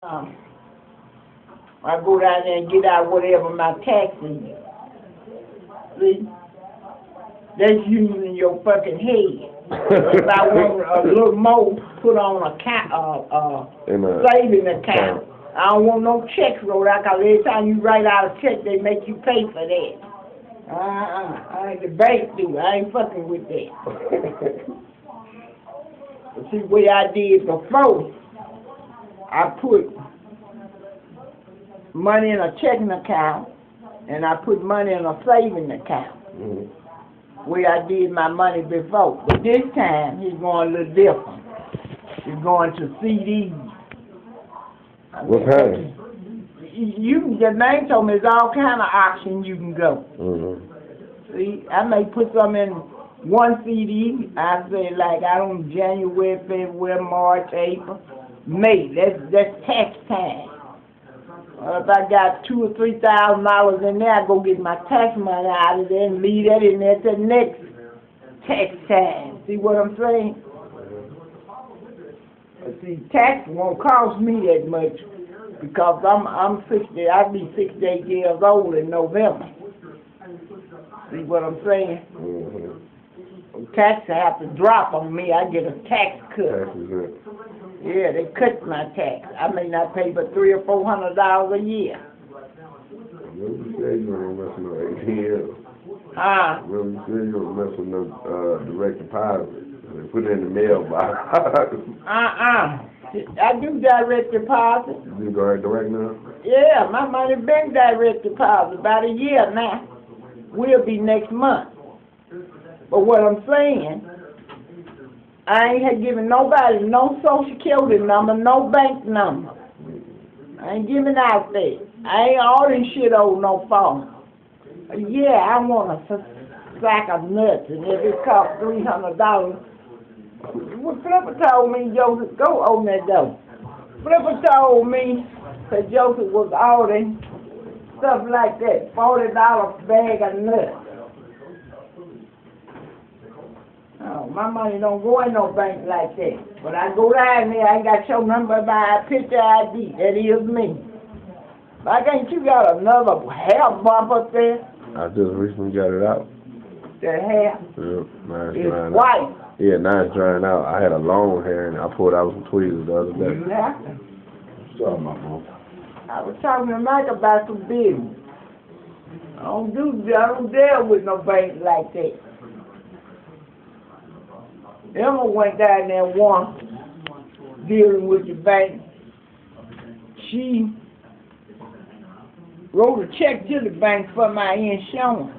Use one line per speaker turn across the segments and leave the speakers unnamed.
I go down there and get out whatever my taxes is. See? That's using your fucking head. If I want a little more, put on a saving account. I don't want no checks wrote out, because every time you write out a check, they make you pay for that. I ain't the bank do. I ain't fucking with that. See, the way I did before, I put money in a checking account, and I put money in a saving account. Way I did my money before. But this time, he's going a little different. He's going to CDs.
What kind?
The man told me there's all kind of options you can go. See, I may put some in one CD. I say like I don't January, February, March, April, May. That's tax time. If I got $2,000 or $3,000 in there, I go get my tax money out of there and leave that in there till next tax time. See what I'm saying? See, tax won't cost me that much because I'm 60. I'll be 68 years old in November. See what I'm saying? Taxes have to drop on me. I get a tax cut. Yeah, they cut my tax. I may not pay but $300 or $400 a year.
Remember you said you don't mess with no ATM. Remember you said you don't mess with no direct deposit. They put it in the mailbox. I do direct deposit. You go direct now?
Yeah, my money been direct deposit about a year now. Will be next month. But what I'm saying, I ain't given nobody no social security number, no bank number. I ain't giving out that. I ain't ordering shit over no phone. Yeah, I want a sack of nuts, and if it costs $300, well, Flipper told me, Joseph, go open that door. Flipper told me that Joseph was ordering stuff like that, $40 bag of nuts. Oh, my money don't go in no bank like that. But I go down there, I ain't got your number by picture ID. That is me. Like, ain't you got another hair bump up there?
I just recently got it out.
That hair?
Yeah, now it's
drying white.
Out. Yeah, now it's drying out. I had a long hair and I pulled out some tweezers the other day.
You have to.
Sorry, my mom.
I was talking to Mike about some business. I don't deal with no bank like that. Emma went down there once dealing with the bank. She wrote a check to the bank for my insurance.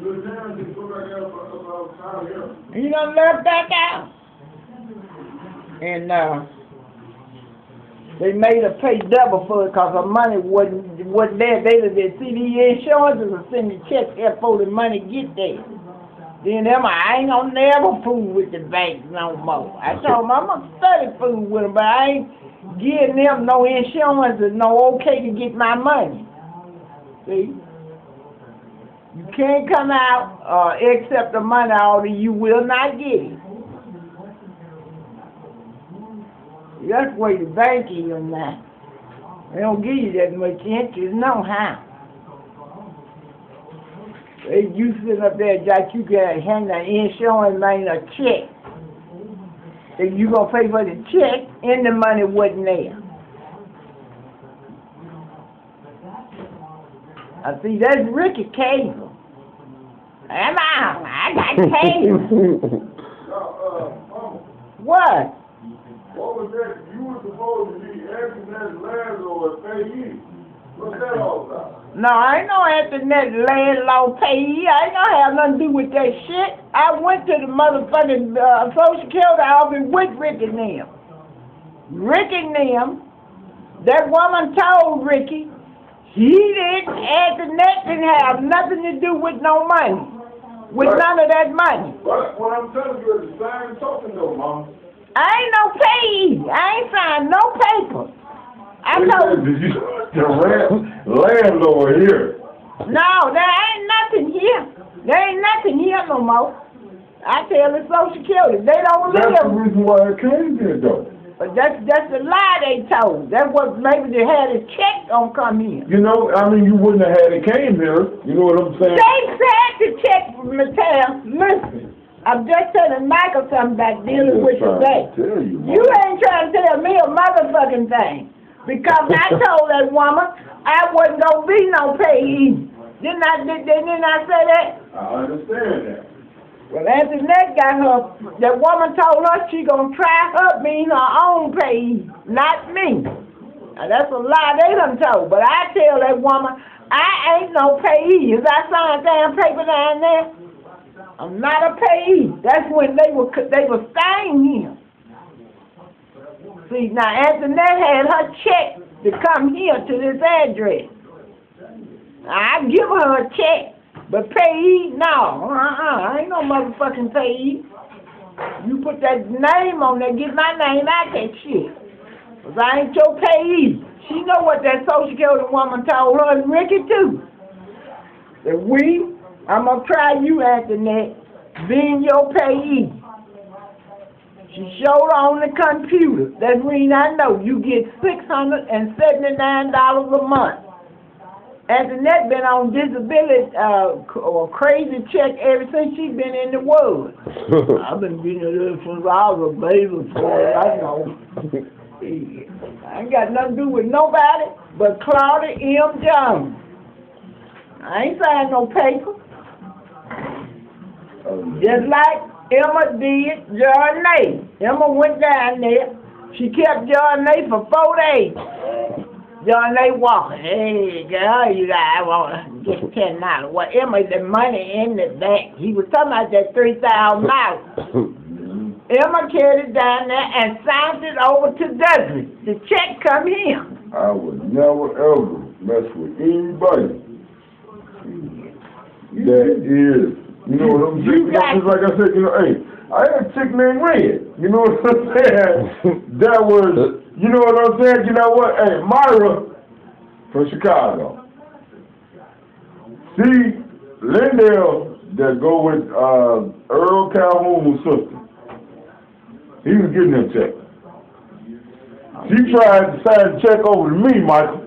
You done left back out. And they made her pay double for it because her money wasn't there. They said, see, the insurance will send the check there before the money get there. Then I ain't gonna never fool with the bank no more. I told them I'm gonna study fool with them, but I ain't giving them no insurance and no okay to get my money. See? You can't come out accept the money order, you will not get it. That's the way the bank is now. They don't give you that much interest, no how. You sit up there like you can hang the insurance man a check. If you gonna pay for the check and the money wasn't there. I see that's Ricky Cable. I got cable. What?
What was that? You were supposed to be asking that landlord pay you. What's that all about?
No, I ain't no internet landlord payee. I ain't gonna have nothing to do with that shit. I went to the motherfucking Social Security office with Ricky and them. Ricky and them, that woman told Ricky he didn't, internet didn't have nothing to do with no money. With none of that money.
But what I'm telling you is the same token though, Mama.
I ain't no payee. I ain't signed no paper. I told
you the landlord here.
No, there ain't nothing here. There ain't nothing here no more. I tell the Social Security, they don't live.
That's the reason why it came here, though.
But that's a lie they told. That's what maybe they had a check gonna come in.
You know, I mean, you wouldn't have had it came here. You know what I'm saying?
They said the check from Mattel. Listen, I'm just telling Michael something about dealing with today. You ain't trying to tell me a motherfucking thing. Because I told that woman I wasn't gonna be no payee. Didn't I say that?
I understand that.
Well, Antoinette got her, that woman told her she gonna try her being her own payee, not me. Now that's a lie they done told, but I tell that woman, I ain't no payee. Is I signed damn paper down there? I'm not a payee. That's when they were staying here. See, now Antoinette had her check to come here to this address. I give her a check, but payee, no. I ain't no motherfucking payee. You put that name on there, get my name out that shit. Cause I ain't your payee. She know what that Social Security woman told her and Ricky too. That I'm gonna try you, Antoinette, being your payee. She showed on the computer. That's when I know you get $679 a month. Antoinette been on disability or crazy check ever since she been in the woods. I've been getting it since I was a baby, for I know. I ain't got nothing to do with nobody but Claudia M. Jones. I ain't signed no paper. Just like Emma did Jordan. Emma went down there. She kept Jordan for 4 days. Jordan walking. Hey, girl, I want to get $10. Well, Emma, the money in the bank. He was talking about that $3,000. Emma carried it down there and signed it over to Dudley. The check come here.
I would never, ever mess with anybody. That is, you know what I'm saying? Just like I said, you know, hey, I had a chick named Red. You know what I'm saying? That was, you know what I'm saying? You know what? Hey, Myra from Chicago. See, Lindell that go with Earl Calhoun's sister. He was getting that check. She tried to sign the check over to me, Michael.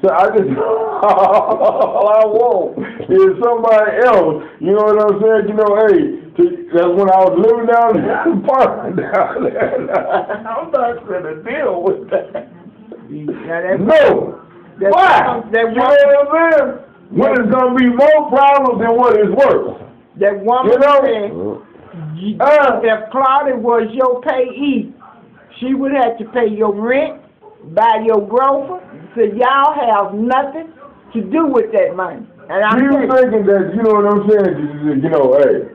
So I just, all I want is somebody else. You know what I'm saying? You know, hey, that's when I was living down in the apartment down there. I'm not going to deal with that. No. Why? You know what I'm saying? When it's going to be more problems than what it's worth.
That woman said, if Claudia was your payee, she would have to pay your rent, buy your grocer, so y'all have nothing to do with that money. And I'm
thinking that, you know what I'm saying, you know, hey,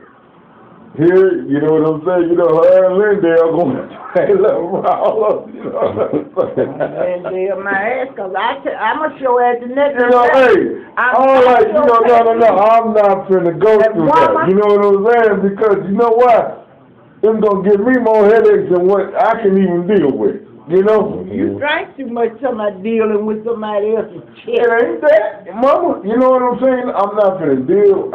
here, you know what I'm saying, you know, her and Lindell going to pay a little roll, you know what I'm saying?
Lindell, my ass, because I'm going to show at the next
you know, hey, I'm like, you know, no, I'm not finna go through that, you know what I'm saying, because you know what? It's going to give me more headaches than what I can even deal with. You know?
You drank too much somebody dealing with somebody else's check.
It ain't that, Mama. You know what I'm saying? I'm not going to deal.